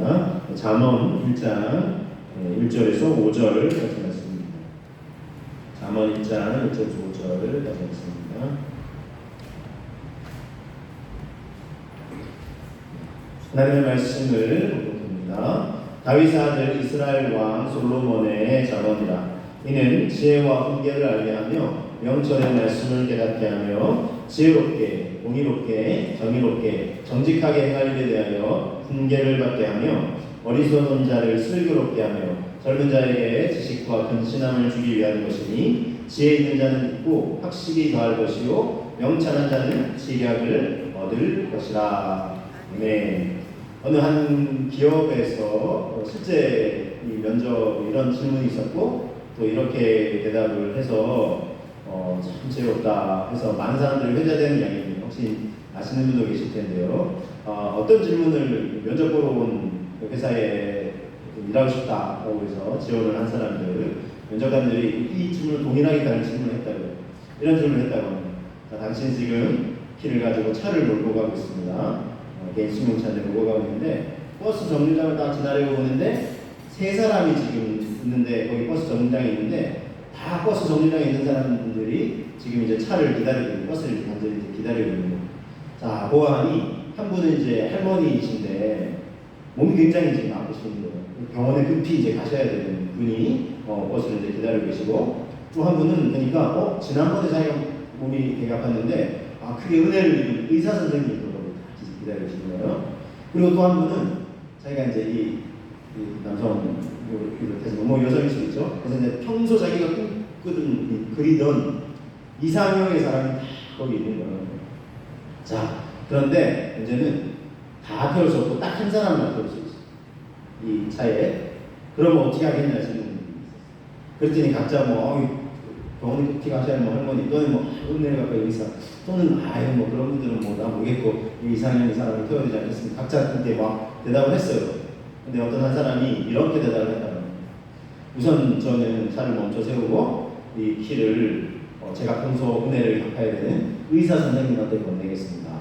말씀입니다. 잠언 1장 1절에서 5절까지 말씀입니다. 잠언 1장 1절에서 5절까지 말씀입니다. 하나님의 말씀을 봅니다. 다윗의 아들 이스라엘 왕 솔로몬의 잠언이라. 이는 지혜와 훈계를 알게 하며 명철의 말씀을 깨닫게 하며 지혜롭게, 공의롭게, 정의롭게, 정직하게 행할 일에 대하여 훈계를 받게 하며 어리석은 자를 슬기롭게 하며 젊은 자에게 지식과 근신함을 주기 위한 것이니 지혜 있는 자는 듣고 학식이 더할 것이요 명철한 자는 지략을 얻을 것이라. 네. 어느 한 기업에서 실제 이 면접 이런 질문이 있었고 또 이렇게 대답을 해서 참 지혜롭다 해서 많은 사람들이 회자되는 이야기입니다. 혹시 아시는 분도 계실 텐데요. 어떤 질문을 면접 보러 온 회사에 일하고 싶다고 해서 지원을 한 사람들, 면접관들이 이 질문을 동일하게 다른 질문을 했다고요. 이런 질문을 했다고 합니다. 당신 지금 키를 가지고 차를 몰고 가고 있습니다. 개인 승용차를 몰고 가고 있는데 버스 정류장을 딱 지나려고 보는데 세 사람이 지금 있는데 거기 버스 정류장에 있는데 다 버스 정류장에 있는 사람들이 지금 이제 차를 기다리고 있는 버스를 완전히 기다리고 있는 거예요. 자, 보아하니 한 분은 이제 할머니이신데 몸이 굉장히 지금 아프신 거예요. 병원에 급히 이제 가셔야 되는 분이 버스를 이제 기다리고 계시고 또 한 분은 보니까 지난번에 자기가 몸이 되게 아팠는데 크게 은혜를 입은 의사 선생님이 기다리고 계시는 거예요. 그리고 또 한 분은 자기가 이제 이 남성 비롯해서 뭐 여성일 수 있죠. 그래서 이제 평소 자기가 그리던 이상형의 사람이 다 거기 있는 거예요. 자, 그런데 문제는 다 태울 수 없고 딱 한 사람만 태울 수 있어. 이 차에. 그러면 어떻게 하겠냐 싶은 분이 있었어요. 그랬더니 각자 병원에 급히 가셔야 할머니 또는 은혜를 갖고 의사 또는 뭐 그런 분들은 나 모르겠고 이상형의 사람을 태워야 되지 않겠습니까? 각자 그때 막 대답을 했어요. 근데 어떤 한 사람이 이렇게 대답을 했다는 거예요. 우선 저는 차를 멈춰 세우고 이 키를 제가 평소 은혜를 갚아야 되는 의사 선생님한테 건네겠습니다.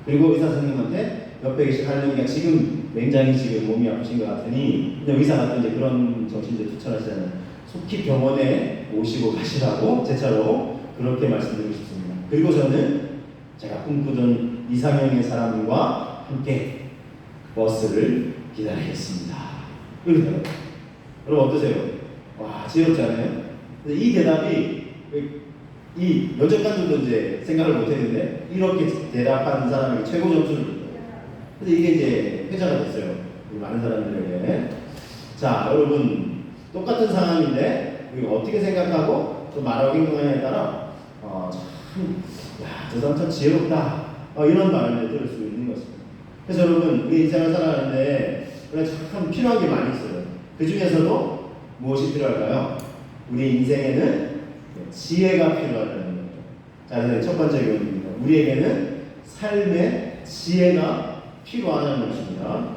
그리고 의사 선생님한테 옆에 계신 할머니가 지금 굉장히 지금 몸이 아프신 것 같으니 근데 의사가 또 이제 그런 정신들 추천하시잖아요. 속히 병원에 모시고 가시라고 제 차로 그렇게 말씀드리고 싶습니다. 그리고 저는 제가 꿈꾸던 이상형의 사람과 함께 버스를 기다리겠습니다. 그러세요? 여러분 어떠세요? 와, 지혜롭지 않아요? 근데 이 대답이 이 면접관들도 이제 생각을 못했는데 이렇게 대답한 사람에게 최고 점수를 줬어요. 근데 이게 이제 회자가 됐어요. 많은 사람들에게. 자, 여러분 똑같은 상황인데 우리가 어떻게 생각하고 또 말하고 행동하냐에 따라 저 사람 참 지혜롭다 이런 말을 들을 수 있는 것입니다. 그래서 여러분 우리 인생을 살아가는데 참 필요한 게 많이 있어요. 그 중에서도 무엇이 필요할까요? 우리 인생에는 지혜가 필요하다는 거죠. 자, 그래서 첫 번째 교훈입니다. 우리에게는 삶의 지혜가 필요하다는 것입니다.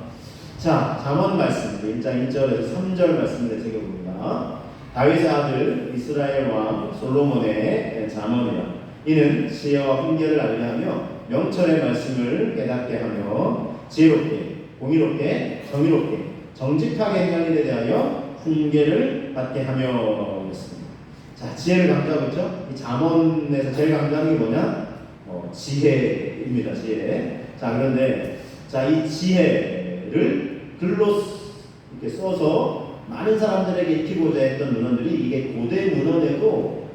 자, 잠언 말씀 1장 1절에서 3절 말씀을 새겨봅니다. 다윗의 아들 이스라엘 왕 솔로몬의 잠언이라. 이는 지혜와 훈계를 알게 하며 명철의 말씀을 깨닫게 하며 지혜롭게, 공의롭게, 정의롭게, 정직하게 행하는 일에 대하여 훈계를 받게 하며 그랬습니다. 자, 지혜를 강조하고 있죠. 이 잠언에서 제일 강조하는 게 뭐냐? 지혜입니다. 지혜. 자, 그런데 이 지혜를 글로 이렇게 써서 많은 사람들에게 익히고자 했던 문헌들이 이게 고대 문헌에도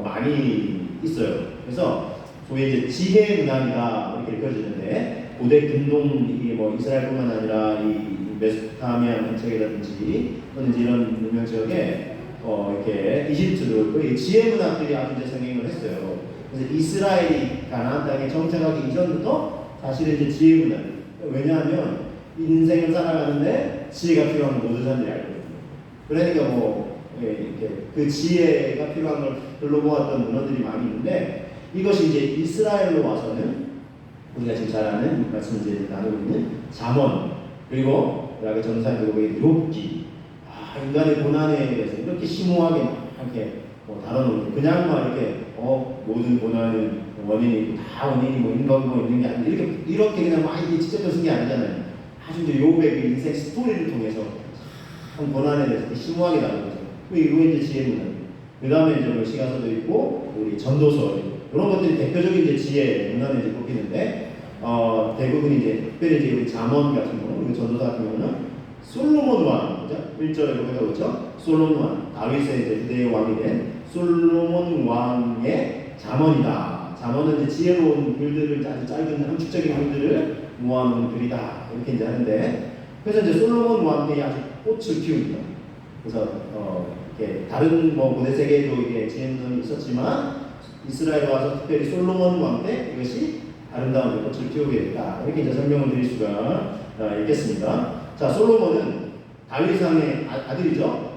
많이 있어요. 그래서 소위 이제 지혜 문학이다 이렇게 읽혀지는데 고대 근동 이스라엘뿐만 아니라 이 메소포타미아 전체라든지 또는 이런 유명 지역에 이렇게 이집트도 그 지혜 문학들이 아주 이제 성행을 했어요. 그래서 이스라엘이 가나안 땅에 정착하기 이전부터 사실은 이제 지혜 문학. 왜냐하면 인생을 살아가는데 지혜가 필요한 모든 사람들이 알고 있거든요. 그러니까 이렇게 그 지혜가 필요한 걸 글로 모았던 문헌들이 많이 있는데 이것이 이제 이스라엘로 와서는 우리가 지금 잘 아는 말씀을 이제 나누고 있는 잠언 그리고 우리가 전사교의 욥기 인간의 고난에 대해서 이렇게 심오하게 이렇게 다뤄놓는 그냥 이렇게 모든 고난은 원인이 있고 다 원인이 인간으로 있는 게 아니라 이렇게 그냥 직접적으로 쓴 게 아니잖아요. 아주 이제 요백의 인생 스토리를 통해서 참 고난에 대해서 심오하게 나누죠. 이거 이제 지혜문헌. 그 다음에 이제 뭐 시가서도 있고 우리 전도서 이런 것들이 대표적인 이제 지혜 문헌에 이제 꼽히는데 대부분 이제 특별히 이제 우리 잠언 같은 경우, 우리 전도서 같은 경우는 솔로몬 왕, 그죠? 1절에 보면 그렇죠? 솔로몬 왕, 다윗의 이제 후대의 왕이 된 솔로몬 왕의 잠언이다. 잠언은 이제 지혜로운 글들을 아주 짧은 함축적인 글들을 모아놓은 글이다. 이렇게 이제 하는데, 그래서 이제 솔로몬 왕이 아주 꽃을 피웁니다. 그래서 이렇게 다른 뭐 고대 세계에도 이게 지혜문헌이 있었지만 이스라엘에 와서 특별히 솔로몬 왕 때 이것이 아름다운 꽃을 피우게 됐다. 이렇게 이제 설명을 드릴 수가 있겠습니다. 자, 솔로몬은 다윗 왕의 아들이죠.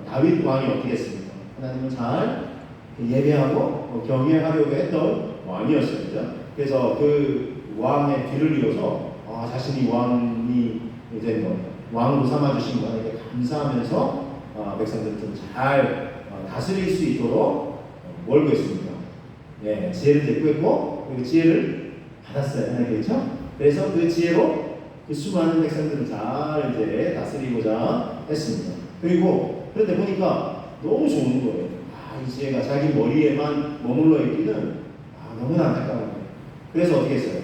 다윗 왕이 어떻게 했습니까? 하나님을 잘 예배하고 경외하려고 했던 왕이었어요. 그죠? 그래서 그 왕의 뒤를 이어서 자신이 왕이 된 것, 왕으로 삼아주신 거에 감사하면서 백성들을 좀 잘 다스릴 수 있도록 월구했습니다. 예, 지혜를 대꾸했고 그리고 지혜를 받았어요. 그렇죠? 그래서 그 지혜로 그 수많은 백성들을 잘 이제 다스리고자 했습니다. 그리고 그런데 보니까 너무 좋은 거예요. 이 지혜가 자기 머리에만 머물러 있기는 너무나 안타까운 거예요. 그래서 어떻게 했어요?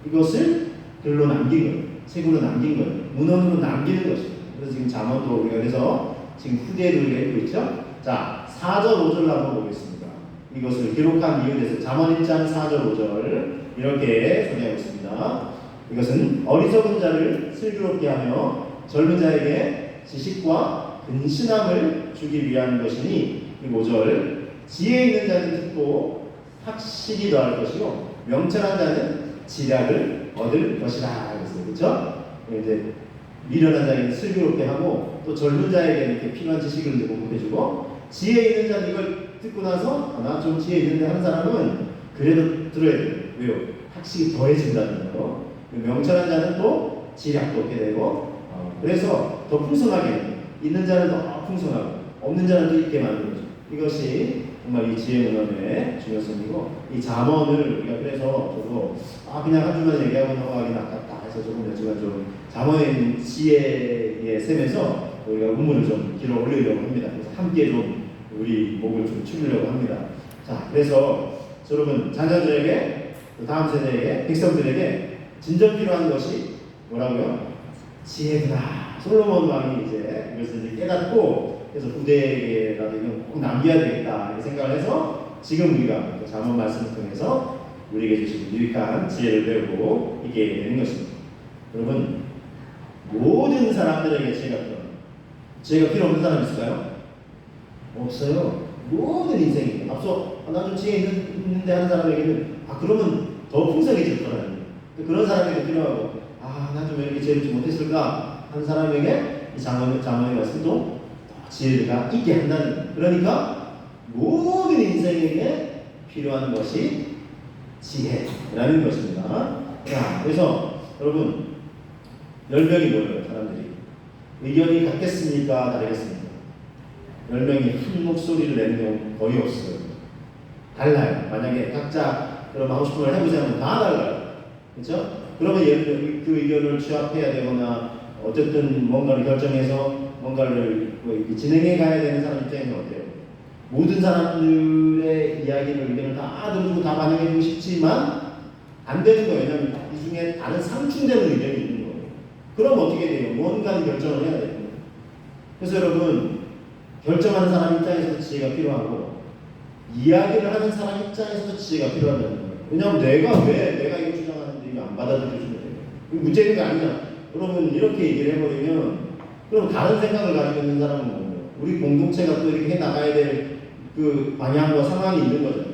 이것을 글로 남긴 거예요. 책으로 남긴 거예요. 문헌으로 남기는 것이에요. 그래서 지금 잠언도 우리가 그래서 지금 후대를 읽고 있죠. 자, 4절 5절 한번 보겠습니다. 이것을 기록한 이유에 대해서 잠언 1장 4절 5절 이렇게 소개하고 있습니다. 이것은 어리석은 자를 슬기롭게 하며 젊은 자에게 지식과 근신함을 주기 위한 것이니, 이 5절 지혜 있는 자는 듣고 학식이 더할 것이요 명철한 자는 지략을 얻을 것이라. 그렇죠? 이제 미련한 자에게는 슬기롭게 하고 또 젊은 자에게는 이렇게 필요한 지식을 이제 공급해주고, 지혜 있는 자는 이걸 듣고 나서 나 좀 지혜 있는데 하는 사람은 그래도 들어야 돼요. 왜요? 학식이 더해진다는 거. 명철한 자는 또 지략도 얻게 되고 그래서 더 풍성하게 있는 자는 더 풍성하고 없는 자는 또 있게 만드는 거죠. 이것이 정말 이 지혜 문헌의 중요성이고, 이 잠언을 우리가 그래서 저도 그냥 한 주만 얘기하고 넘어가긴 아깝다 해서 조금 몇 주간 좀 잠언의 지혜의 셈에서 우리가 문문을 좀 길어 올리려고 합니다. 그래서 함께 좀 우리 목을 좀 축으려고 합니다. 자, 그래서 여러분 자녀들에게, 다음 세대에게, 백성들에게 진정 필요한 것이 뭐라고요? 지혜구나. 솔로몬 왕이 이제 이것을 이제 깨닫고, 그래서 후대에게라도 이건 꼭 남겨야 되겠다 이렇게 생각을 해서 지금 우리가 잠언 말씀을 통해서 우리에게 주신 유익한 지혜를 배우고 있게 되는 것입니다. 여러분, 모든 사람들에게 지혜가 필요 없는 사람 있을까요? 없어요. 모든 인생이 앞서 나 좀 지혜 있는데 하는 사람에게는 그러면 더 풍성해질 거라는, 그런 사람에게 필요하고 나 좀 왜 이렇게 지혜를 좀 못했을까 하는 사람에게 이 잠언의 말씀도 더 지혜가 있게 한다는. 그러니까 모든 인생에게 필요한 것이 지혜라는 것입니다. 자, 그래서 여러분 10명이 모여요. 사람들이 의견이 같겠습니까? 다르겠습니까? 10명이 한 목소리를 내는 경우 거의 없어요. 달라요. 만약에 각자 그럼 하고 싶은 걸 해보자면 다 달라요. 그렇죠? 그러면 예를 들어 그 의견을 취합해야 되거나 어쨌든 뭔가를 결정해서 뭔가를 진행해 가야 되는 사람 입장에서는 어때요? 모든 사람들의 이야기를, 의견을 다 들어주고 다 반영해주고 싶지만 안 되는 거예요. 왜냐하면 이 중에 다른 상충되는 의견이 있는 거예요. 그럼 어떻게 돼요? 뭔가는 결정을 해야 돼요. 그래서 여러분, 결정하는 사람 입장에서도 지혜가 필요하고 이야기를 하는 사람 입장에서도 지혜가 필요하다는 거예요. 왜냐하면 내가 이거 주장하는데 이거 안 받아들여주면 돼요. 문제 있는 게 아니잖아. 그러면 이렇게 얘기를 해버리면 그럼 다른 생각을 가지고 있는 사람은 뭐예요? 우리 공동체가 또 이렇게 해나가야 될 그 방향과 상황이 있는 거잖아요.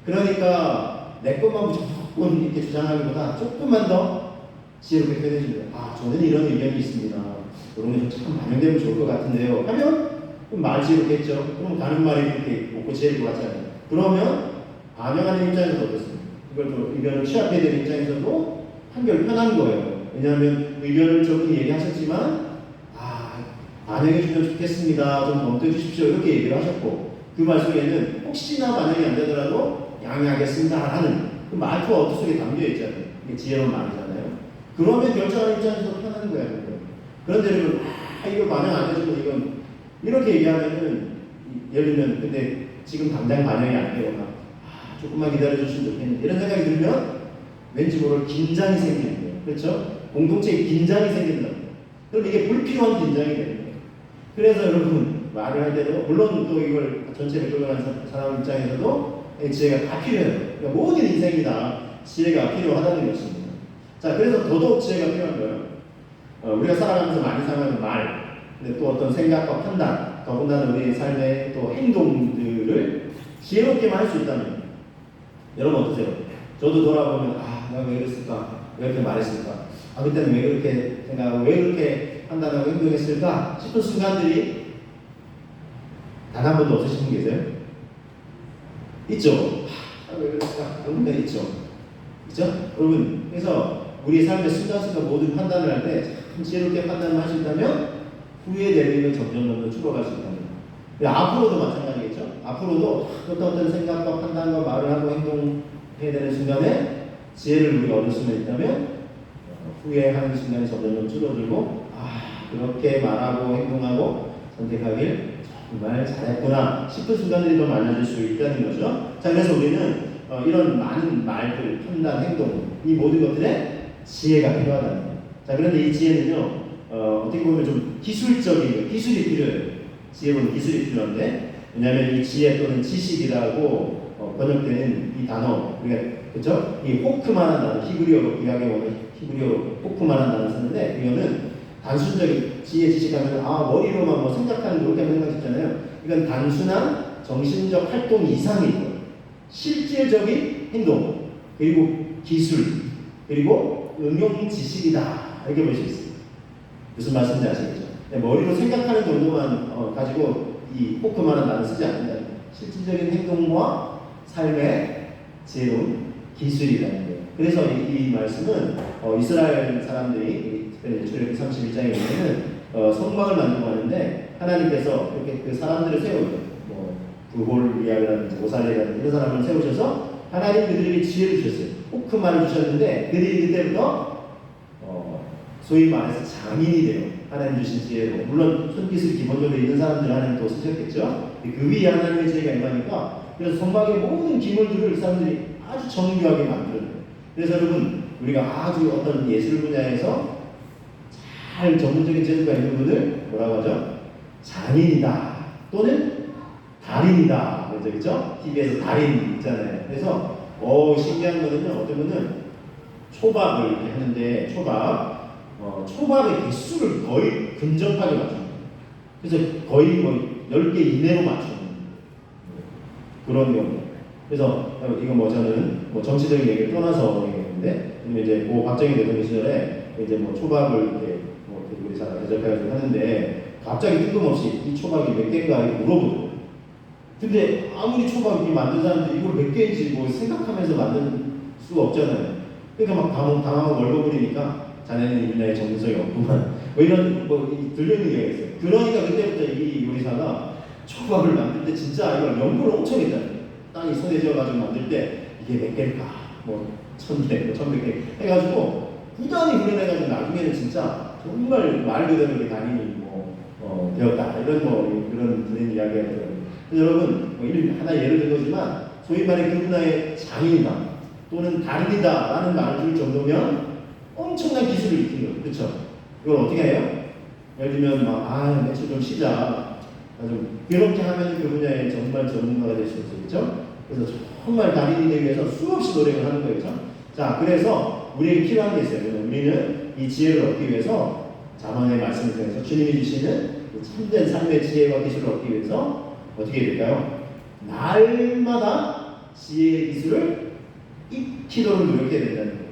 그러니까 내 것만 무조건 이렇게 주장하기보다 조금만 더 지혜롭게 표현해주면 저는 이런 의견이 있습니다. 그런 게 참 반영되면 좋을 것 같은데요. 하면 말 지혜롭겠죠. 그럼 다른 말이 이렇게 없고 지혜일 것 같잖아요. 그러면 반영하는 입장에서도 어떻습니까? 이걸 또 의견을 취합해야 되는 입장에서도 한결 편한 거예요. 왜냐하면 의견을 저분이 얘기하셨지만 반영해주면 좋겠습니다. 좀 검토해 주십시오. 이렇게 얘기를 하셨고 그 말 속에는 혹시나 반영이 안 되더라도 양해하겠습니다 하는 그 말투와 어투 속에 담겨 있잖아요. 이게 지혜로운 말이잖아요. 그러면 결정하는 입장에서 편한 하는 거야. 그런데 여러분, 이거 반영 안 해주면 이건 이렇게 얘기하면은 예를 들면 근데 지금 당장 반영이 안 되거나 조금만 기다려주시면 좋겠는데 이런 생각이 들면 왠지 모를 긴장이 생기는 거예요. 그렇죠? 공동체에 긴장이 생긴다. 그럼 이게 불필요한 긴장이 되는 거예요. 그래서 여러분 말을 할 때도 물론 또 이걸 전체를 끌어가는 사람 입장에서도 지혜가 다 필요해요. 그러니까 모든 인생이 다 지혜가 필요하다는 것입니다. 자, 그래서 더더욱 지혜가 필요한 거예요. 우리가 살아가면서 많이 사용하는 말, 근데 또 어떤 생각과 판단, 더군다나 우리의 삶의 또 행동들을 지혜롭게만 할 수 있다면 여러분 어떠세요? 저도 돌아보면 내가 왜 그랬을까? 왜 이렇게 말했을까? 그때는 왜 그렇게 생각하고 왜 그렇게 판단하고 행동했을까? 싶은 순간들이 단 한 번도 없으신 분 계세요? 있죠? 왜 그랬을까? 여러분들 있죠? 있죠? 여러분, 그래서 우리 삶의 순간순간 모든 판단을 할 때 참 지혜롭게 판단을 하신다면 후회될 일은 점점 줄어갈 수 있다는 거예요. 앞으로도 마찬가지겠죠? 앞으로도 어떤 생각과 판단과 말을 하고 행동해야 되는 순간에 지혜를 우리가 얻을 수만 있다면 후회하는 순간이 점점 줄어들고 그렇게 말하고 행동하고 선택하길 정말 잘했구나 싶은 순간들이 더 많아질 수 있다는 거죠. 자, 그래서 우리는 이런 많은 말들, 판단, 행동 이 모든 것들에 지혜가 필요하다는 거예요. 자, 그런데 이 지혜는요 어떻게 보면 좀 기술적인 거예요. 기술이 필요해요. 지혜는 기술이 필요한데 왜냐하면 이 지혜 또는 지식이라고 번역되는 이 단어 우리가 그렇죠? 이 호크만한 단어 히브리어로 구약에 오는 히브리어로 호크만한 단어 쓰는데 이거는 단순적인 지혜 지식하면 머리로만 뭐 생각하는 그렇게 생각했잖아요. 이건 단순한 정신적 활동 이상인 거예요. 실질적인 행동 그리고 기술 그리고 응용 지식이다 이렇게 볼 수 있어요. 무슨 말씀인지 아시겠죠? 머리로 생각하는 정도만 가지고 이 호크만한 단어 쓰지 않는다. 실질적인 행동과 삶의 지혜로운 기술이라는 거예요. 그래서 이 말씀은 이스라엘 사람들이 특별히 출애굽기 31장에 보면은 성막을 만들고 하는데 하나님께서 이렇게 그 사람들을 세우죠. 뭐 부홀리아라든지 오살리라든지 이런 사람을 세우셔서 하나님 그들에게 지혜를 주셨어요. 호크만을 주셨는데 그들이 그때부터 소위 말해서 장인이 돼요. 하나님 주신 지혜로. 물론 손기술이 기본적으로 있는 사람들 하나님 또 쓰셨겠죠. 그 위에 하나님의 지혜가 임하니까 그래서 성막의 모든 기물들을 사람들이 아주 정교하게 만들어요. 그래서 여러분 우리가 아주 어떤 예술 분야에서 잘 전문적인 재주가 있는 분을 뭐라고 하죠? 장인이다 또는 달인이다. 그렇죠? TV에서 달인 있잖아요. 그래서 신기한 거는요. 어떤 분은 초밥을 이렇게 하는데 초밥의 개수를 거의 근접하게 맞춥니다. 그래서 거의 뭐 10개 이내로 맞추는 그런 경우. 그래서 이거 뭐 저는 뭐 정치적인 얘기를 떠나서 얘기했는데 이제 고 박정희 대통령 시절에 이제 뭐 초밥을 이렇게 뭐 우리 잘 대접해가지고 하는데 갑자기 뜬금없이 이 초밥이 몇 개인가 물어보고. 근데 아무리 초밥 이렇게 만든 사람들이 이걸 몇 개인지 뭐 생각하면서 만들 수가 없잖아요. 그러니까 막 당하고 얼버무리니까 자네는 이 분야에 전문성이 없구만. 뭐 이런 들리는 얘기가 있어요. 그러니까 그때부터 이 요리사가 초밥을 만들 때 진짜 이걸 연구를 엄청 했잖아요. 땅이 손에 쥐어가지고 만들 때 이게 몇 개일까? 뭐 1000개, 뭐 1100개 해가지고 꾸준히 훈련해가지고 나중에는 진짜 정말 말 그대로 이렇게 단인이 되었다. 이런 그런 들리는 이야기가 있더라고요. 그래서 여러분 하나 예를 든 거지만 소위 말해 그 분야의 장인이다 또는 달인이다라는 말을 줄 정도면 엄청난 기술을 익힌 거예요. 그렇죠? 이걸 어떻게 해요? 예를 들면 며칠 좀 쉬자. 그렇게 하면 그 분야에 정말 전문가가 될 수 있겠죠? 그래서 정말 달인이 되기 위해서 수없이 노력을 하는 거죠. 자, 그래서 우리에게 필요한 게 있어요. 우리는 이 지혜를 얻기 위해서 자문의 말씀을 통해서 주님이 주시는 참된 삶의 지혜와 기술을 얻기 위해서 어떻게 해야 될까요? 날마다 지혜의 기술을 익히도록 노력해야 된다는 거예요.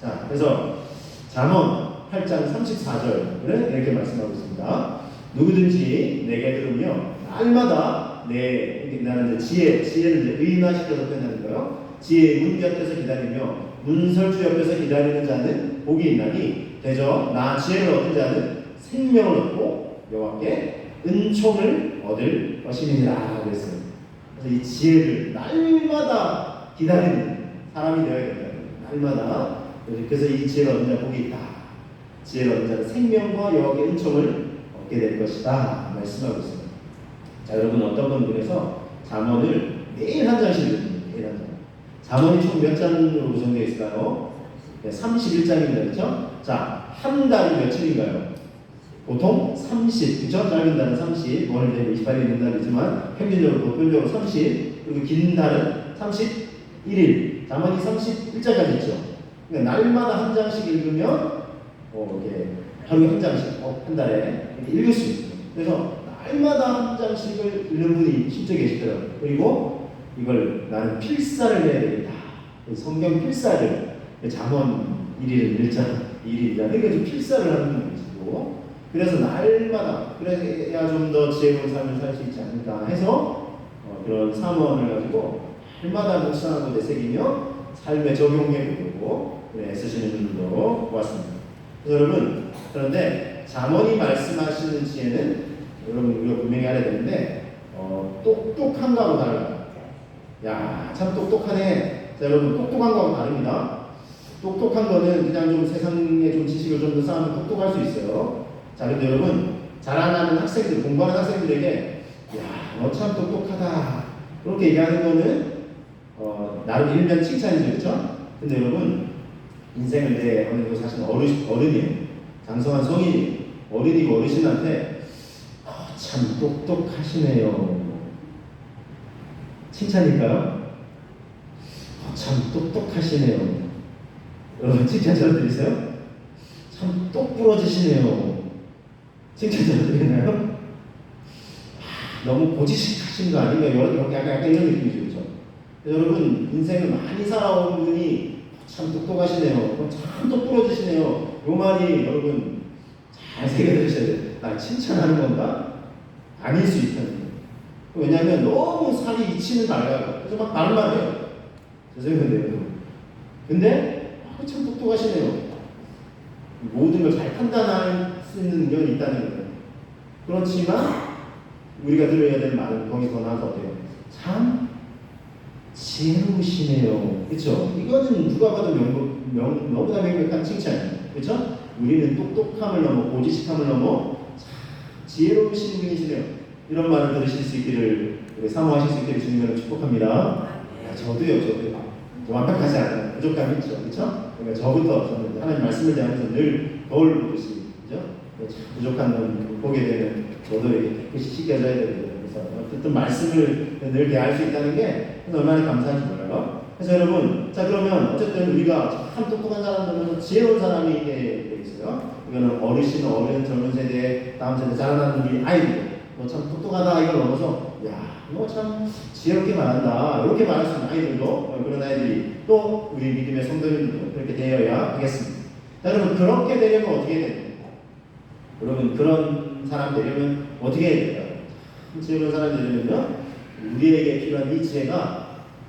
자, 그래서 잠언 8장 34절은 이렇게 말씀하고 있습니다. 누구든지 내게 들으며 날마다 나는 지혜를 이제 의인화시켜서 표현하는 거예요. 지혜의 문 곁에서 기다리며 문설주 옆에서 기다리는 자는 복이 있나니 대저 나 지혜를 얻은 자는 생명을 얻고 여호와께 은총을 얻을 것임이니라 그랬어요. 그래서 이 지혜를 날마다 기다리는 사람이 되어야 된다. 날마다. 그래서 이 지혜를 얻는 자 복이 있다. 지혜로운 자는 생명과 여호와의 은총을 얻게 될 것이다 말씀하고 있습니다. 자, 여러분 어떤 분들에서 잠언을 매일 한 장씩 읽습니다. 매일 한 장. 잠언이 총 몇 장으로 구성되어 있을까요? 네, 31장입니다. 그렇죠? 자, 한 달이 며칠인가요? 보통 30, 그렇죠? 짧은 달은 30, 오늘 되면 28일 있는 달이지만 평균적으로 보편적으로 30, 그리고 긴 달은 31일, 잠언이 31장까지 있죠. 그러니까 날마다 한 장씩 읽으면 이렇게 하루에 한 장씩, 한 달에 읽을 수 있어요. 그래서 날마다 한 장씩을 읽는 분이 실제 계시더라고요. 그리고 이걸 나는 필사를 해야 되겠다. 성경 필사를, 잠언 1일은 1장, 2일이잖아요. 그러니까 필사를 하는 분이 계시고, 그래서 날마다, 그래야 좀 더 지혜로운 삶을 살 수 있지 않을까 해서 그런 삼원을 가지고 날마다 묵상하고 되새기며 삶에 적용해보고 애쓰시는 분들도 보았습니다. 그래서 여러분, 그런데 잠언이 말씀하시는 지혜는 여러분 우리가 분명히 알아야 되는데 똑똑한 거하고 달라요. 야, 참 똑똑하네. 자, 여러분 똑똑한 거하고 다릅니다. 똑똑한 거는 그냥 좀 세상에 좀 지식을 좀 더 쌓으면 똑똑할 수 있어요. 자, 근데 여러분 자라나는 학생들, 공부하는 학생들에게 야, 너 참 똑똑하다 그렇게 얘기하는 거는 나름 일면 칭찬이죠, 그렇죠? 근데 여러분 인생을 내 어느 정도 사실 어른이에요. 장성한 성인이 어른이고 어르신한테 참 똑똑하시네요. 칭찬일까요? 참 똑똑하시네요. 여러분 칭찬처럼 들리세요? 참 똑부러지시네요. 칭찬처럼 들리나요? 너무 고지식하신 거 아닌가? 약간 이런 느낌이죠. 그렇죠? 여러분 인생을 많이 살아온 분이 참 똑똑하시네요. 참 똑부러지시네요. 요 말이 여러분 잘 새겨드셔야 돼요. 나 칭찬하는 건가? 아닐 수 있다는 거예요. 왜냐하면 너무 살이 이치는 밝아요. 그래서 막 말만 해요. 죄송해요. 근데 참 똑똑하시네요. 모든 걸 잘 판단할 수 있는 능력이 있다는 거예요. 그렇지만 우리가 들어야 될 말은 거기 더 나아서 어때요? 참 지혜로우시네요. 그렇죠? 이거는 누가 봐도 너무나 명백한 칭찬이에요. 그렇죠? 우리는 똑똑함을 넘어 고지식함을 넘어 지혜로우신 분이시네요. 이런 말을 들으실 수 있기를, 사모하실 수 있기를 주님으로 축복합니다. 저도요. 완벽하지 않아요. 부족감이 있죠. 그렇죠? 그러니까 저는 하나님 말씀을 대하면서 늘 거울 보듯이, 그죠? 부족한 건 보게 되는 저도 이렇게 깨끗이 씻겨져야 되거든요. 그래서 어쨌든 말씀을 늘 대할 수 있다는 게 얼마나 감사한지 몰라요. 그래서 여러분, 자 그러면 어쨌든 우리가 참 똑똑한 사람들은 지혜로운 사람이 되어 있어요. 이거는 어르신, 어른, 젊은 세대, 다음 세대 자라나는 우리 아이들, 너 참 똑똑하다 이걸 넘어서 야, 너 참 지혜롭게 말한다 이렇게 말할 수 있는 아이들도, 그런 아이들이 또 우리 믿음의 성도님들도 그렇게 되어야 하겠습니다. 자, 여러분 그렇게 되려면 어떻게 해야 됩니까? 여러분 그런 사람 되려면 어떻게 해야 될까요? 지혜로운 사람 되려면 우리에게 필요한 이 지혜가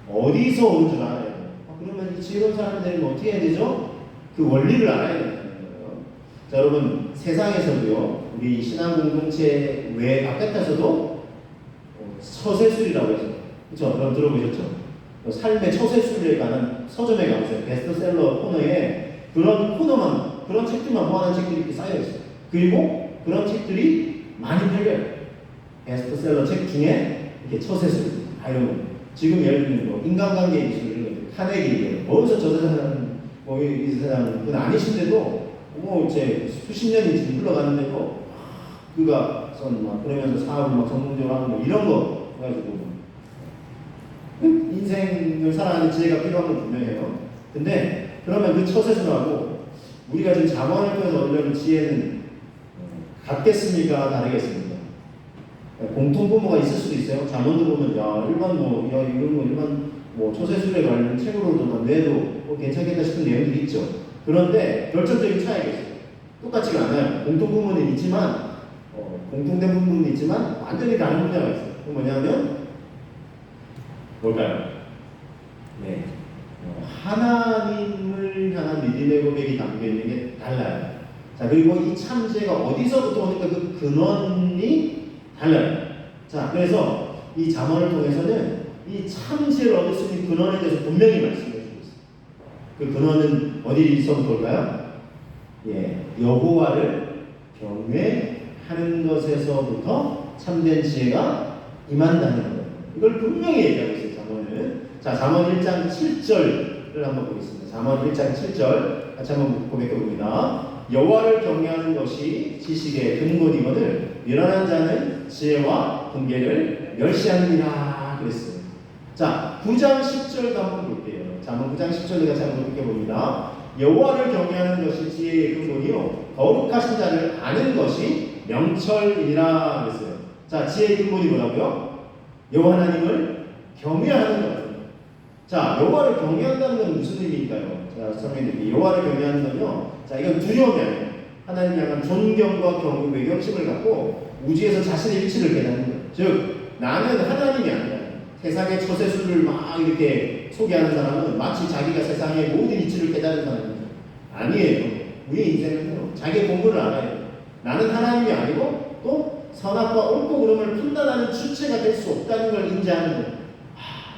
어디서 오는 줄 알아야 돼요. 그러면 이 지혜로운 사람이 되려면 어떻게 해야 되죠? 그 원리를 알아야 된다는 거예요. 자, 여러분 세상에서도요, 우리 신앙 공동체 외 바깥에서도 처세술이라고 해서, 그렇죠? 여러분 들어보셨죠? 삶의 처세술에 관한 서점에 가보세요. 베스트셀러 코너에 그런 코너만, 그런 책들만 모아놓은 책들이 이렇게 쌓여 있어요. 그리고 그런 책들이 많이 팔려요. 베스트셀러 책 중에 이렇게 처세술, 이런 거. 지금 예를 들면 뭐 인간관계 기술 이런 거, 카네기, 어디서 저 세상은 이 세상은 그건 아니신데도 이제 수십 년이 지금 흘러가는데도 그가 막 그러면서 사업을 막 성공적으로 하는 거 이런 거 해가지고 인생을 살아가는 지혜가 필요한 건 분명해요. 근데 그러면 그 처세술하고 우리가 지금 잠언을 통해서 얻으려는 지혜는 같겠습니까? 다르겠습니까? 공통분모가 있을 수도 있어요. 잠언도 보면 일반 이런 거 일반 처세술에 관련 책으로도 내도 괜찮겠다 싶은 내용들이 있죠. 그런데 결정적인 차이가 있어요. 똑같지가 않아요. 공통분모는 있지만 공통된 부분은 있지만 완전히 다른 분야가 있어요. 그건 뭐냐면 뭘까요? 네, 하나님을 향한 믿음의 고백이 담겨 있는 게 달라요. 자, 그리고 이 참지혜가 어디서부터 오니까 그 근원이 달라요. 자, 그래서 이 잠언을 통해서는 이 참지혜를 얻을 수 있는 근원에 대해서 분명히 말씀해 주고 있어요. 그 근원은 어디서부터 올까요? 여호와를 경외하는 것에서부터 참된 지혜가 임한다는 거예요. 이걸 분명히 얘기하고 있어요. 잠언은. 자, 잠언 1장 7절을 한번 보겠습니다. 잠언 1장 7절 같이 한번 고백해 봅니다. 여호와를 경외하는 것이 지식의 근본이거늘 미련한 자는 지혜와 훈계를 멸시하느니라 그랬어요. 자, 9장 10절도 한번 볼게요. 잠언 9장 10절도 같이 한번 볼게 봅니다. 여호와를 경외하는 것이 지혜의 근본이요 거룩하신 자를 아는 것이 명철이니라 그랬어요. 자, 지혜의 근본이 뭐라고요? 여호와 하나님을 경외하는 거예요. 자, 여호와를 경외한다는 건 무슨 의미일까요? 자, 설명드릴게요. 여호와를 경외하는 건요. 자, 이건 두려움이 아니에요. 하나님 향한 존경과 경외, 외경심을 갖고 우주에서 자신의 위치를 깨닫는 거예요. 즉, 나는 하나님이 아니라 세상의 처세술을 막 이렇게 소개하는 사람은 마치 자기가 세상의 모든 이치를 깨달은 사람입니다. 아니에요. 우리의 인생은요, 자기의 본분을 알아요. 나는 하나님이 아니고 또 선악과 옳고 그름을 판단하는 주체가 될 수 없다는 걸 인지하는 거예요.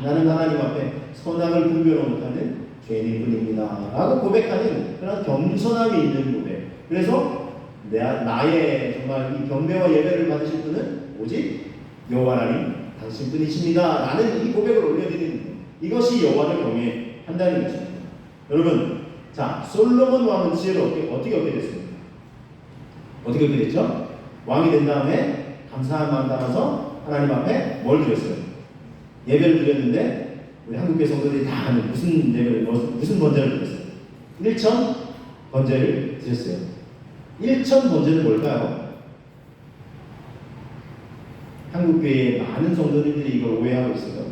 나는 하나님 앞에 선악을 분별을 못하는 죄인일 뿐입니다 라고 고백하는 그런 겸손함이 있는 고백. 그래서 나의 정말 이 경배와 예배를 받으실 분은 오직 여호와 하나님 당신뿐이십니다 라는 이 고백을 올려드리는 거예요. 이것이 여호와를 경외한다는 것입니다. 여러분, 자, 솔로몬 왕은 지혜를 어떻게 얻게 됐습니까? 어떻게 얻게 됐죠? 왕이 된 다음에 감사한 마음 담아서 하나님 앞에 뭘 드렸어요? 예배를 드렸는데 우리 한국교회 성도들이 다 아는 무슨 예배를, 무슨 번제를 드렸어요? 1천 번제를 드렸어요. 1천 번제는 뭘까요? 한국교회의 많은 성도님들이 이걸 오해하고 있어요.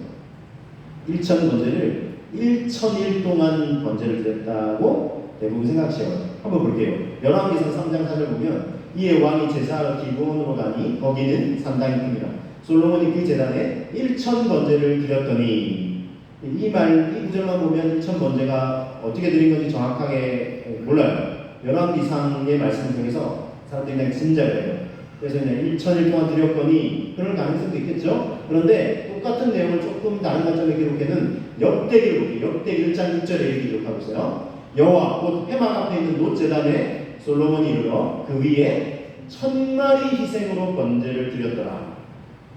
1천 번제를 1천일 동안 번제를 드렸다고 대부분 생각해요. 한번 볼게요. 열왕기상 3장 4절 보면 이에 왕이 제사하러 기브온으로 가니 거기는 산당이 큽니다. 솔로몬이 그 제단에 1천 번제를 드렸더니 이 구절만 보면 1천 번제가 어떻게 드린 건지 정확하게 몰라요. 열왕기상의 말씀 중에서 사람들이 그냥 짐작해요. 그래서 그냥 1천일 동안 드렸거니 그럴 가능성도 있겠죠. 그런데 똑같은 내용을 조금 다른 관점에 기록해는 역대기를 볼게요. 역대기 1장 6절에 이렇게 기록하고 있어요. 여호와 곧 회막 앞에 있는 놋 제단에 솔로몬이 이르러 그 위에 1000마리 희생으로 번제를 드렸더라.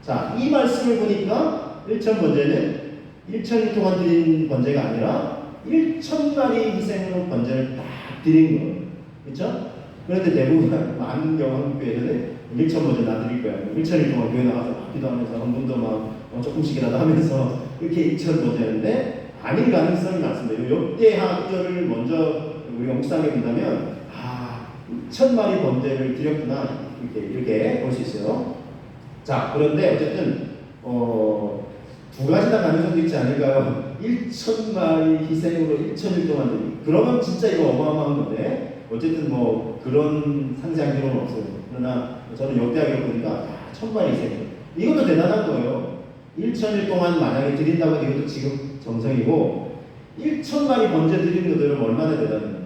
자, 이 말씀을 보니까 1천 번제는 1천일 동안 드린 번제가 아니라 1000마리 희생으로 번제를 딱 드린 거예요. 그렇죠? 그런데 대부분 많은 영광교회는 1천 번제 나 드릴 거야. 1천일 동안 교회 나가서 막 기도하면서 헌금도 막 조금씩이라도 하면서 이렇게 2천 번제였는데 아닐 가능성이 많습니다. 역대하 구절을 먼저 우리가 묵상해 본다면 1000마리 번제를 드렸구나 이렇게 볼 수 있어요. 자, 그런데 어쨌든 두 가지 다 가능성도 있지 않을까요? 1000마리 희생으로 1000일 동안 드리. 그러면 진짜 이거 어마어마한 건데 어쨌든 뭐 그런 상세한 기록은 없어요. 그러나 저는 역대하기로 보니까 1000마리 희생. 이것도 대단한 거예요. 1000일 동안 만약에 드린다고 해도 이것도 지금 정성이고 1000마리 번제 드리는 것들은 얼마나 대단해요.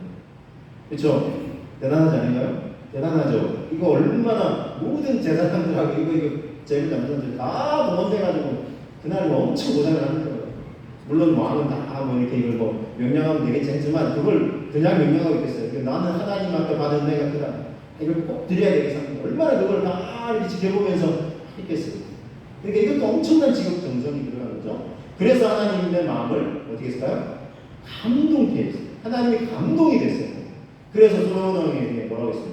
그렇죠? 대단하지 않은가요? 대단하죠. 이거 얼마나 모든 제사장들하고 이거 제사장들 다 동원돼가지고 그날 엄청 고생을 하는 거예요. 물론 왕은 다 뭐 이렇게 이걸 뭐 명령하면 되겠지 했지만 그걸 그냥 명령하고 있겠어요. 나는 하나님 앞에 받은 내가 그다 이걸 꼭 드려야 되겠어. 얼마나 그걸 다 이렇게 지켜보면서 했겠어요. 그러니까 이것도 엄청난 직업 정성이 들어가는 거죠. 그래서 하나님의 마음을 어떻게 했을까요? 감동케 했어요. 하나님이 감동이 됐어요. 그래서 솔로몬 왕에게 뭐라고 했어요?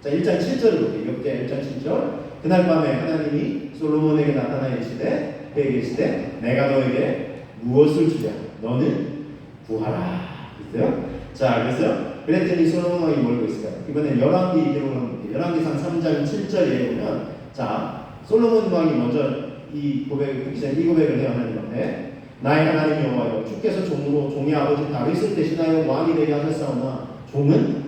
자, 1장 7절을 볼게요. 역대 1장 7절. 그날 밤에 하나님이 솔로몬에게 나타나 이르시되 그에게 이르시되 내가 너에게 무엇을 주랴? 너는 구하라. 그랬어요? 자, 그랬더니 솔로몬 왕이 뭘고 있을까요? 이번엔 열왕기 기록을 한번 볼게요. 열왕기상 3장 7절에 보면 자, 솔로몬 왕이 먼저 이 고백을 해요. 하나님 앞에 나의 하나님 여호와여 주께서 종의 아버지 다윗을 대신하여 왕이 되게 하셨사오나 종은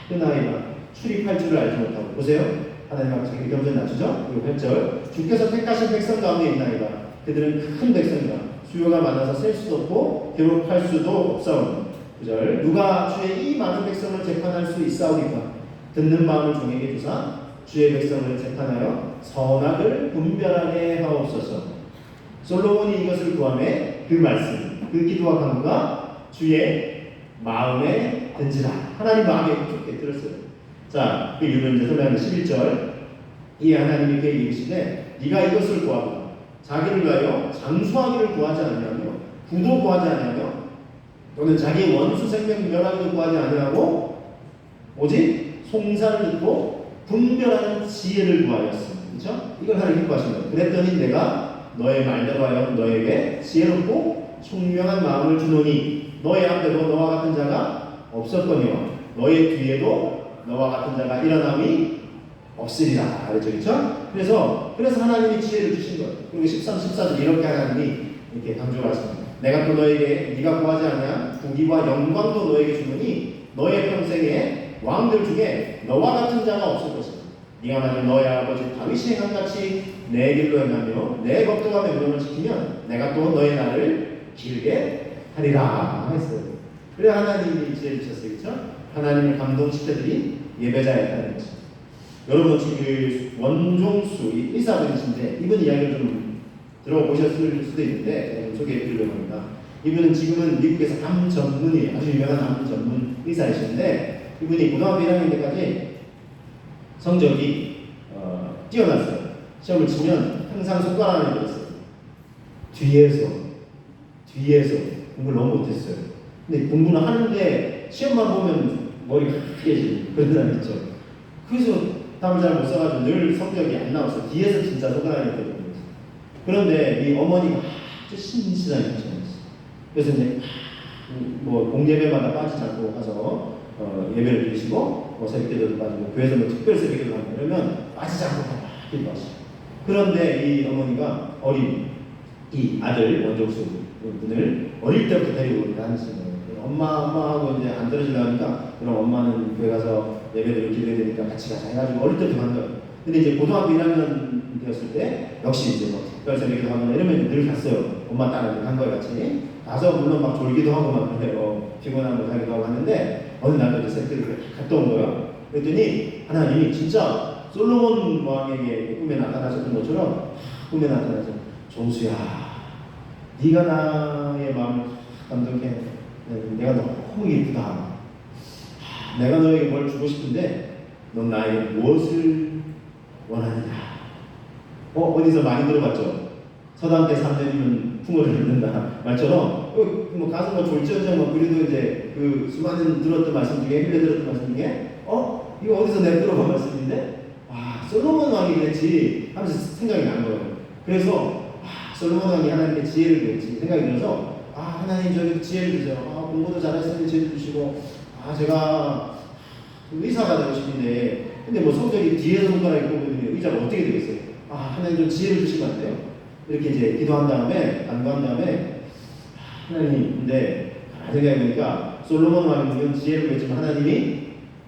작은아이라 출입할 줄을 알지 못하고. 보세요. 하나님 앞에 자기 겸손히 낮추죠. 그리고 8절 주께서 택하신 백성 가운데 있나이다. 그들은 큰 백성이다. 수요가 많아서 셀 수도 없고 기록할 수도 없사오니. 9절 누가 주의 이 많은 백성을 재판할 수 있사오리까. 듣는 마음을 종에게 주사 주의 백성을 재판하여 선악을 분별하게 하옵소서. 솔로몬이 이것을 구하매 그 말씀 그 기도와 간구가 주의 마음에 든지라. 하나님 마음에 좋게 들었어요. 자, 그 이유는 이제 설명하는 11절. 이 하나님이 그에게 이르시되 네가 이것을 구하고 자기를 위하여 장수하기를 구하지 아니하며 구도 구하지 아니하며 또는 자기의 원수 생명 멸하기도 구하지 아니하고 오직 송사를 듣고 분별하는 지혜를 구하였습니다. 그렇죠? 이걸 하나님 구하신 거예요. 그랬더니 내가 너의 말대로 하여 너에게 지혜롭고 총명한 마음을 주노니 너의 앞에도 너와 같은 자가 없었거니와 너의 뒤에도 너와 같은 자가 일어남이 없으리라. 그렇죠? 그래서 하나님이 지혜를 주신 거예요. 그리고 13, 14절 이렇게 하나님이 이렇게 강조를 하십니다. 내가 또 너에게 네가 구하지 않냐 부귀와 영광도 너에게 주노니 너의 평생에 왕들 중에 너와 같은 자가 없을 것이다. 네가 만약 너의 아버지 다윗이 행한 같이 내 길로 행하며 내 법도와 명령을 지키면 내가 또 너의 날을 길게 하리라 했어요. 그래 하나님이 지혜를 주셨어요. 그렇죠? 하나님을 감동시켜드린 예배자였다는 거죠. 여러분 그 원종수 의사분이신데 이분 이야기를 좀 들어보셨을 수도 있는데 소개해 드리려고 합니다. 이분은 지금은 미국에서 암 전문이에요. 아주 유명한 암 전문 의사이신데 이분이 고등학교 1학년 때까지 성적이 뛰어났어요. 시험을 치면 항상 손가락을 들었어요. 뒤에서 공부를 너무 못했어요. 근데 공부는 하는데 시험만 보면 머리가 크게지는 그런 사람 있죠. 그래서 답을 잘 못 써가지고 늘 성적이 안 나왔어요. 뒤에서 진짜 손가락이 들었어요. 그런데 이 어머니가 아주 신실한 분이셨어요. 그래서 이제 뭐 공예배마다 빠지지 않고 가서 예배를 드리시고 새벽기도도 빠지고 교회에서 뭐 특별 새벽기도 하고 그러면 빠지지 않고 기도하시고. 그런데 이 어머니가 어린 이 아들 원종수 분을 어릴 때부터 데리고 다니시는 거예요. 엄마 하고 이제 안 들어주려니까 그럼 엄마는 교회 가서 예배드리고 기도해야 되니까 같이 가자 해가지고 어릴 때부터 간 거예요. 근데 이제 고등학교 1학년 되었을 때 역시 이제 뭐 특별 새벽기도 하거나 이러면 늘 갔어요. 엄마 따라 간 거예요 같이. 가서 물론 막 졸기도 하고 막 그래요. 피곤한 거 하기도 하고 하는데 어느 날도 이제 새벽기를 갔다 온 거예요. 그랬더니 하나님이 진짜 솔로몬 왕에게 꿈에 나타나셨던 것처럼 꿈에 나타나서 종수야 네가 나의 마음을 감동해. 내가 너무 예쁘다. 내가 너에게 뭘 주고 싶은데 넌 나에게 무엇을 원하느냐. 어디서 많이 들어봤죠? 서당때 3년이면 풍어를 듣는다 말처럼 뭐 가서 뭐 졸지어정 뭐 그래도 이제 그 수많은 들었던 말씀 중에 흘려 들었던 말씀 중에 이거 어디서 내가 들어본 말씀인데 솔로몬 왕이 그랬지 하면서 생각이 난 거예요. 그래서 솔로몬 왕이 하나님의 지혜를 구했지 생각이 들어서 하나님 저에게 지혜를 주세요. 공부도 잘했으니 지혜를 주시고 제가 의사가 되고 싶은데 근데 뭐 성적이 뒤에서 손가락이 꼽으면 의사가 어떻게 되겠어요? 하나님 좀 지혜를 주시면 안 돼요? 이렇게 이제 기도한 다음에 간구한 다음에 하나님 근데 생각해보니까 솔로몬 왕은 지혜를 구했지만 하나님이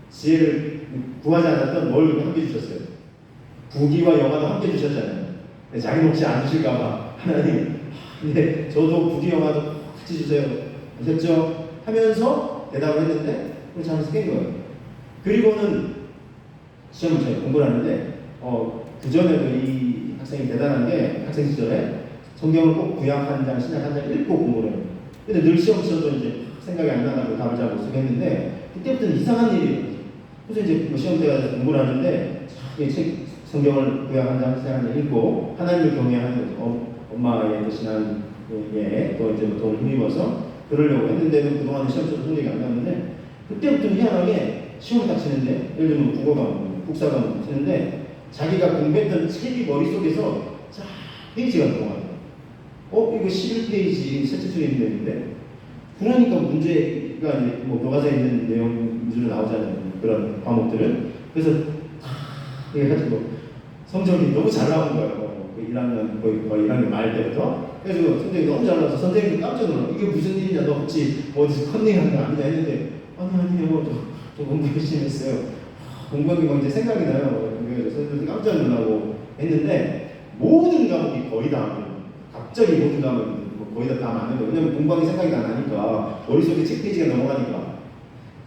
지혜를 구하지 않았던 뭘 함께 주셨어요? 부귀와 영화도 함께 주셨잖아요. 자기 몫이 안 주실까봐 하나님 근데 저도 부귀 영화도 같이 주세요 하셨죠? 하면서 대답을 했는데 잘해서 깬 거예요. 그리고는 시험을 잘 공부를 하는데 그 전에도 이 학생이 대단한 게 학생 시절에 성경을 꼭 구약 한 장, 신약 한 장 읽고 공부를 해요. 근데 늘 시험 치어도 이제 생각이 안 나고 답을 잘 못 쓰게 했는데 그때부터는 이상한 일이에요. 그래서 이제 시험 때 가서 공부를 하는데 책 성경을 구약 한 장, 신약 한 장 읽고 하나님을 경외하는 엄마의 대신한 또 이제 뭐 돈을 힘입어서 그러려고 했는데도 그동안은 시험 쳐서 성적이 안 나왔는데 그때부터 희한하게 시험을 딱 치는데 예를 들면 국어과목, 국사과목 치는데 자기가 공부했던 책이 머릿속에서 쫙 페이지가 들어가요. 이거 11페이지 세트중에 있는 내용인데 그러니까 문제가 이제 뭐 교과서에 있는 내용 위주로 나오잖아요. 그런 과목들은. 그래서 해가지고 성적이 너무 잘 나온 거예요. 1학년 거의 1학년 말 때부터. 그래서 성적이 너무 잘 나와서 선생님도 깜짝 놀라요. 이게 무슨 일이냐 너 혹시 어디서 컨닝한 거 아니냐 했는데 아니요 저 공부 열심히 했어요. 공부한 게 이제 생각이 나요. 그래서 선생님도 깜짝 놀라고 했는데 모든 과목이 거의 다 갑자기 모든 과목이 거의 다 맞는 거예요. 왜냐면 공부하기 생각이 안 나니까 머릿속에 책 페이지가 넘어가니까.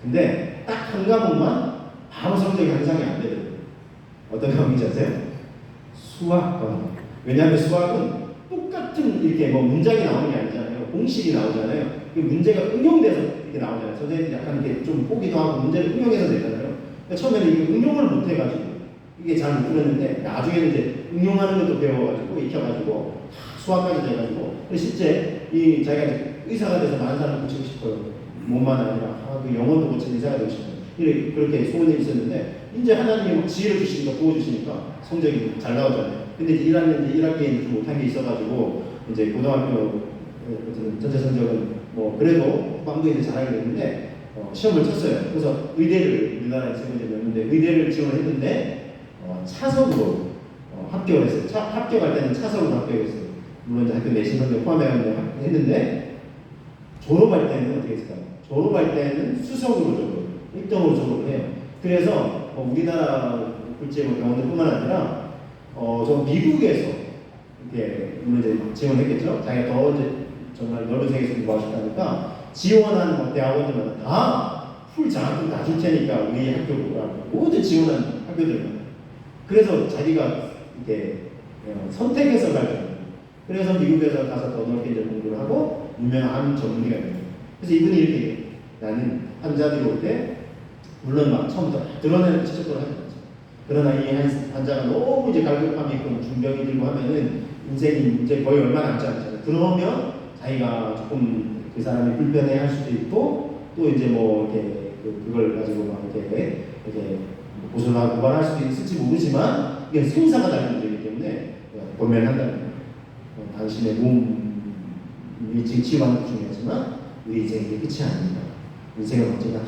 근데 딱 한 과목만 바로 성적이 향상이 안 되더라고요. 어떤 과목인지 아세요? 수학 과목. 왜냐하면 수학은 똑같은 이렇게 뭐 문장이 나오는 게 아니잖아요. 공식이 나오잖아요. 이 문제가 응용돼서 이렇게 나오잖아요. 선생님들이 약간 이렇게 좀 보기도 하고 문제를 응용해서 내잖아요. 그러니까 처음에는 이게 응용을 못 해가지고 이게 잘 못 풀었는데 나중에는 이제 응용하는 것도 배워가지고 익혀가지고 수학까지 돼가지고 실제 이 자기가 이제 의사가 돼서 많은 사람을 고치고 싶어요. 몸만 아니라 그 영혼도 고치는 의사가 되고 싶어요. 그렇게 소원이 있었는데 이제 하나님이 막 지혜를 주시니까 부어주시니까 성적이 잘 나오잖아요. 근데 이제 1학기에 좀 못한 게 있어가지고 이제 고등학교 전체 성적은 뭐 그래도 후반부에 이제 잘하게 됐는데 시험을 쳤어요. 그래서 의대를 우리나라에 세 번째였는데 의대를 지원했는데 차석으로 합격을 했어요. 합격할 때는 차석으로 합격했어요. 물론 이제 학교 내신 성적 포함해서 했는데 졸업할 때는 어떻게 했을까요? 졸업할 때는 수석으로 졸업, 1등으로 졸업을 해요. 그래서 우리나라 국제 병원들뿐만 아니라 저 미국에서 이렇게 물론 이제 지원했겠죠. 자기가 더 이제 정말 넓은 세계에서 공부하고 싶다니까 지원한 대학원들마다 다 풀 장학금 다 줄 테니까 우리 학교라고 모두 지원한 학교들만. 그래서 자기가 이렇게 선택해서 갈 거예요. 그래서 미국에서 가서 더 넓게 이제 공부를 하고 유명한 전문의가 돼요. 그래서 이분이 이렇게 나는 환자들이 올 때 물론 막 처음부터 드러내는 치료를 하는 거죠. 그러나 이 환자가 너무 이제 갈급함이 있고 중병이 들고 하면은 인생이 이제 거의 얼마 남지 않잖아요. 그러면 자기가 조금 그 사람이 불편해할 수도 있고 또 이제 뭐 이렇게 그걸 가지고 막 이렇게 고소하고 고발할 수도 있을지 모르지만 이게 생사가 달린 문제이기 때문에 권면한다는 거예요. 당신의 몸이 지금 치유하는 것도 중요하지만 우리 인생이 끝이 아닙니다. 인생은 언젠가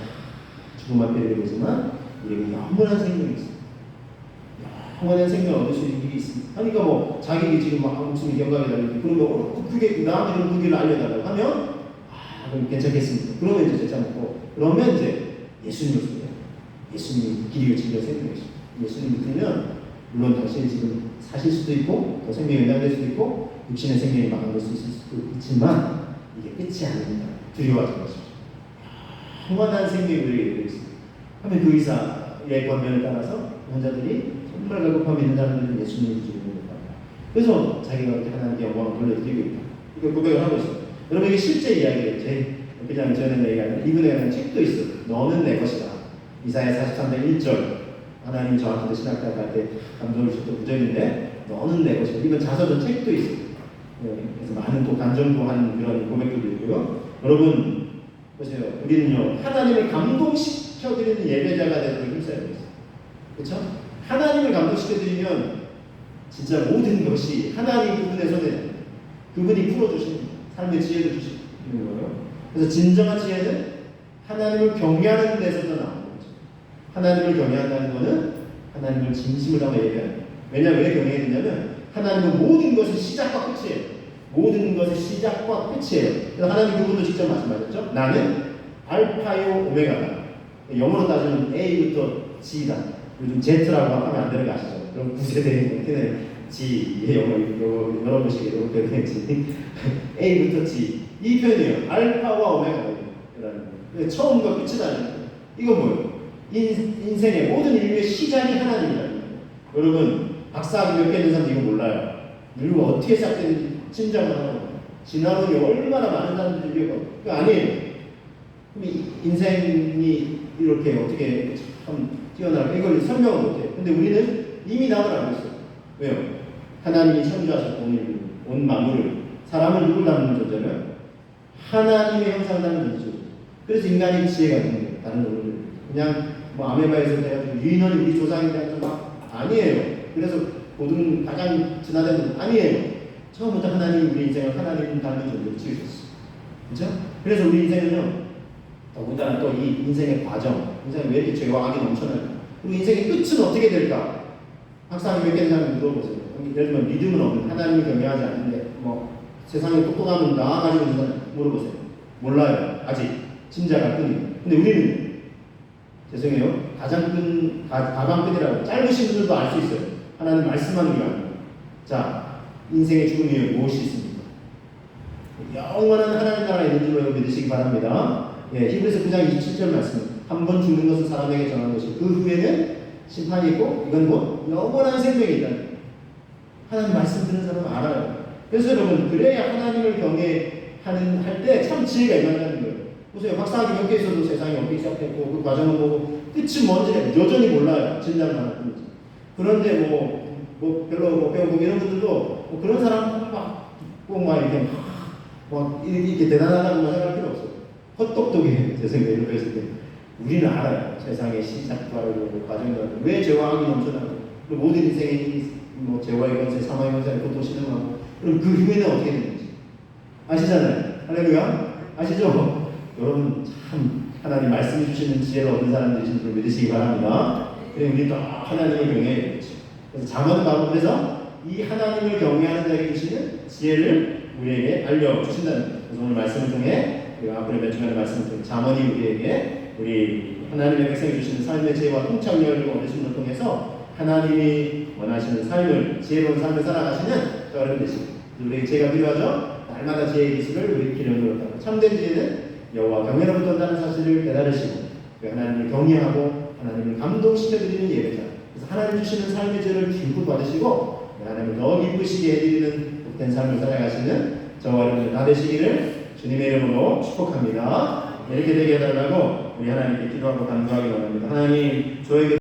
죽음 앞에 이르게 되지만 우리에게 영원한 생명이 있습니다. 영원한 생명을 얻을 수 있는 길이 있습니다. 그러니까 뭐 자기 지금 막 목숨이 경각에 달리고 그러면 그게 나한테 그 길을 알려달라고 하면 그럼 괜찮겠습니다. 그러면 이제 제자 먹고 그러면 이제 예수님을 믿어요. 예수님이 길이요 진리요 생명이십니다. 예수님 믿으면 물론 당신이 지금 사실 수도 있고 더 생명이 연장될 수도 있고 육신의 생명이 망가질 수 있을 수도 있지만 이게 끝이 아닙니다. 두려워하지 마십시오. 영원한 생명이 우리에게 있습니다. 하면 그 의사의 권면을 따라서 환자들이 정말 갈급함이 있는 사람들은 예수님을 주는 겁니다. 그래서 자기가 하나님께 영광을 돌려드리고 있다. 이걸 고백을 하고 있어요. 여러분 이게 실제 이야기예요. 그냥 저는 얘기가 아니라 이분에 관한 책도 있어요. 너는 내 것이다. 이사야 43장 1절 하나님 저한테도 신학대학 갈 때 감동을 주셨던 구절인데 너는 내 것이다. 이건 자서전 책도 있어요. 그래서 많은 또 감정도한 그런 고백들도 있고요. 여러분 보세요. 우리는요 하나님을 감동시켜드리는 예배자가 되도록 힘써야 되겠어요. 그렇죠? 하나님을 감동시켜드리면 진짜 모든 것이 하나님 그분의 손에 그분이 풀어주시는 삶의 지혜를 주시는 거예요. 그래서 진정한 지혜는 하나님을 경외하는 데서도 나오는 거죠. 하나님을 경외한다는 것은 하나님을 진심을 담아 예배하는 거예요. 왜냐하면 왜 경외해야 되냐면 하나님은 모든 것의 시작과 끝이에요. 모든 것의 시작과 끝이에요. 그래서 하나님 그분도 직접 말씀하셨죠. 나는 알파요 오메가다. 영어로 따지면 A부터 G다. 요즘 Z라고 하면 안 되는 거 아시죠? 그럼 9세대는 G, 여러 번씩 이렇게 되겠지. A부터 G. 이 표현이에요. 알파와 오메가라는 거예요. 처음과 끝이라는 거예요. 이거 뭐예요? 인생의 모든 인류의 시작이 하나님이라는 거예요. 여러분, 박사학위 몇 개 있는 사람도 이거 몰라요. 인류가 어떻게 시작되는지 짐작을 하는 거예요. 지나온 얼마나 많은 사람들이 그거 아니에요. 인생이 이렇게 어떻게 참 뛰어나게 이걸 설명을 못해요. 근데 우리는 이미 답을 알고 있어요. 왜요? 하나님이 창조하셨고 온 만물을 사람을 누굴 닮는 존재는 하나님의 형상을 닮는 존재죠. 그래서 인간이 지혜가 있는 거예요. 다른 놈들 그냥 뭐 아메바에서 해가지고 유인원이 우리 조상인데 막 아니에요. 그래서 고등 가장 진화된 분 아니에요. 처음부터 하나님이 우리 인생을 하나님 닮는 존재로 지으셨어요. 그렇죠? 그래서 우리 인생은요. 더군다나 또 이 인생의 과정, 인생이 왜 이렇게 죄와 악이 넘쳐나요? 그리고 인생의 끝은 어떻게 될까? 학사학위 몇 개 되는 사람 물어보세요. 예를 들면 믿음은 없는 하나님을 경외하지 않는데 뭐 세상에 똑똑함을 나아가지고 있는 사람 물어보세요. 몰라요. 아직 짐작할 뿐이에요. 근데 우리는 죄송해요. 가방끈이라고 짧으신 분들도 알 수 있어요. 하나님 말씀하는 게 아니에요. 자, 인생의 죽음 이후에 무엇이 있습니까? 영원한 하나님 나라에 있는 줄로 믿으시기 바랍니다. 예, 히브리서 9장 27절 말씀. 한 번 죽는 것은 사람에게 정한 것이 그 후에는 심판이 있고 이건 뭐 영원한 생명이 있다. 하나님 말씀 듣는 사람은 알아요. 그래서 여러분 그래야 하나님을 할 때 참 지혜가 임한다는 거예요. 보세요. 박사학위 몇 개 있어도 세상이 어떻게 시작했고 그 과정을 보고 끝이 뭔지 여전히 몰라요. 진작만 할 뿐이지. 그런데 뭐 별로 뭐 배우고 이런 분들도 뭐 그런 사람 막 이렇게 막 이렇게 대단하다고 생각할 필요 없어요. 헛똑똑해. 제 생각에 이렇게 했을 때 우리는 알아요. 세상의 시작과 과정을 왜 죄와 악이 넘쳐나고 모든 인생의 뭐 죄와의 권세, 사망의 권세를 고통신음하고 그럼 그 후에는 어떻게 되는지 아시잖아요. 할렐루야. 아시죠? 여러분 참 하나님 말씀해 주시는 지혜를 얻은 사람들이신 줄 믿으시기 바랍니다. 그래 우리 또 하나님을 경외해야 되겠죠. 그래서 잠언은 바로 그래서 이 하나님을 경외하는 자에게 주시는 지혜를 우리에게 알려주신다는 거예요. 그래서 오늘 말씀을 통해 우리가 앞으로 몇 주간의 말씀을 통해 잠언이 우리에게 우리 하나님의 백성이 주시는 삶의 지혜와 통찰력을 얻으심을 통해서 하나님이 원하시는 삶을 지혜로운 삶을 살아가시는 저를 되시고 우리에게 지혜가 필요하죠. 날마다 지혜의 기술을 우리 기름으로 따라 참된 지혜는 여호와 경외로부터 온다는 사실을 깨달으시고 하나님을 경외하고 하나님을 감동시켜드리는 예배자. 그래서 하나님 주시는 삶의 지혜를 기쁘 받으시고 하나님을 더 기쁘시게 해드리는 복된 삶을 살아가시는 저와 여러분 다 되시기를 주님의 이름으로 축복합니다. 이렇게 되게 해달라고 우리 하나님께 기도하고 간구하기 원합니다. 하나님 저에게